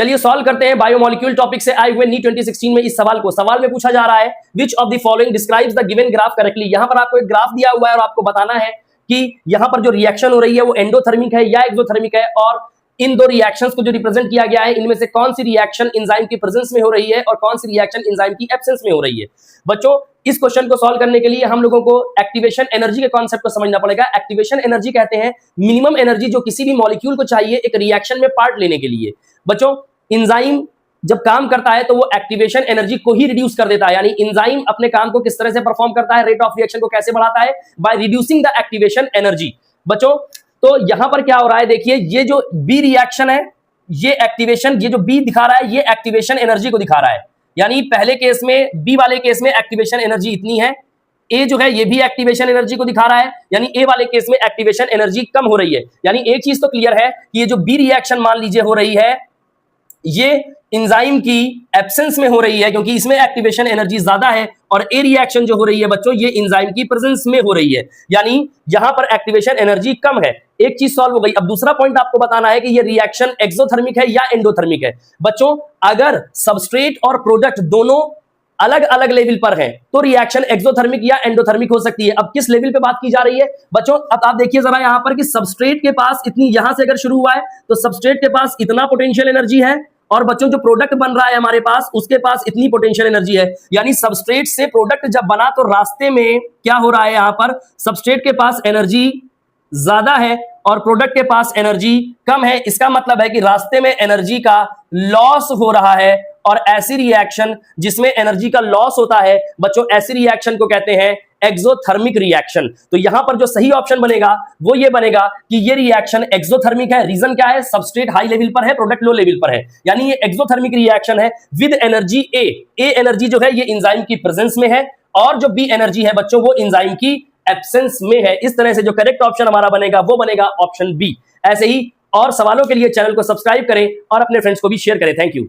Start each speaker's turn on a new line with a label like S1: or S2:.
S1: चलिए सॉल्व करते हैं बायोमोलिक्यूल टॉपिक से आए हुए नीट 2016 में इस सवाल को। सवाल में पूछा जा रहा है which of the following describes the given graph correctly. यहां पर आपको एक ग्राफ दिया हुआ है और आपको बताना है कि यहां पर जो रिएक्शन हो रही है वो एंडोथर्मिक है या एक्सोथर्मिक है, और इन दो रिएक्शंस को जो रिप्रेजेंट किया गया है इनमें से कौन सी रिएक्शन एंजाइम की प्रेजेंस में हो रही है और कौन सी रिएक्शन एंजाइम की एब्सेंस में हो रही है। बच्चों इस क्वेश्चन को सॉल्व करने के लिए हम लोगों को एक्टिवेशन एनर्जी के कॉन्सेप्ट को समझना पड़ेगा। एक्टिवेशन एनर्जी कहते हैं मिनिमम एनर्जी जो किसी भी मॉलिक्यूल को चाहिए एक रिएक्शन में पार्ट लेने के लिए। बच्चों एंजाइम जब काम करता है तो वो एक्टिवेशन एनर्जी को ही रिड्यूस कर देता है, यानी एंजाइम अपने काम को किस तरह से परफॉर्म करता है, रेट ऑफ रिएक्शन को कैसे बढ़ाता है, by reducing the activation energy. बच्चों तो यहां पर क्या हो रहा है, देखिए ये जो बी रिएक्शन है ये एक्टिवेशन, ये जो बी दिखा रहा है ये एक्टिवेशन एनर्जी को दिखा रहा है, यानी पहले केस में बी वाले केस में एक्टिवेशन एनर्जी इतनी है, ए जो है ये भी एक्टिवेशन एनर्जी को दिखा रहा है, यानी ए वाले केस में एक्टिवेशन एनर्जी कम हो रही है। यानी एक चीज तो क्लियर है कि ये जो बी रिएक्शन मान लीजिए हो रही है ये एंजाइम की एब्सेंस में हो रही है क्योंकि इसमें एक्टिवेशन एनर्जी ज्यादा है, और ए रिएक्शन जो हो रही है बच्चों ये एंजाइम की प्रेजेंस में हो रही है, यानी यहां पर एक्टिवेशन एनर्जी कम है। एक चीज सॉल्व हो गई। अब दूसरा पॉइंट आपको बताना है कि ये रिएक्शन एक्सोथर्मिक है या एंडोथर्मिक है। बच्चों अगर सबस्ट्रेट और प्रोडक्ट दोनों अलग अलग लेवल पर है तो रिएक्शन एक्सोथर्मिक या एंडोथर्मिक हो सकती है। अब किस लेवल पे बात की जा रही है बच्चों, अब आप देखिए जरा यहां पर कि सबस्ट्रेट के पास इतनी, यहां से अगर शुरू हुआ है तो सबस्ट्रेट के पास इतना पोटेंशियल एनर्जी है, और बच्चों जो प्रोडक्ट बन रहा है हमारे पास उसके पास इतनी पोटेंशियल एनर्जी है, यानी सबस्ट्रेट से प्रोडक्ट जब बना तो रास्ते में क्या हो रहा है, यहां पर सबस्ट्रेट के पास एनर्जी ज्यादा है और प्रोडक्ट के पास एनर्जी कम है। इसका मतलब है कि रास्ते में एनर्जी का लॉस हो रहा है, और ऐसी रिएक्शन जिसमें एनर्जी का लॉस होता है बच्चों ऐसी रिएक्शन को कहते हैं एक्सोथर्मिक रिएक्शन। तो यहां पर जो सही ऑप्शन बनेगा वो ये बनेगा कि ये रिएक्शन एक्सोथर्मिक है। रीजन क्या है, सबस्ट्रेट हाई लेवल पर है, प्रोडक्ट लो लेवल पर है, यानी ये एक्सोथर्मिक रिएक्शन है with energy A. A energy जो है ये एंजाइम की प्रेजेंस में है, और जो बी एनर्जी है बच्चों वो एंजाइम की एब्सेंस में है। इस तरह से जो करेक्ट ऑप्शन हमारा बनेगा वो बनेगा ऑप्शन बी। ऐसे ही और सवालों के लिए चैनल को सब्सक्राइब करें और अपने फ्रेंड्स को भी शेयर करें। Thank you.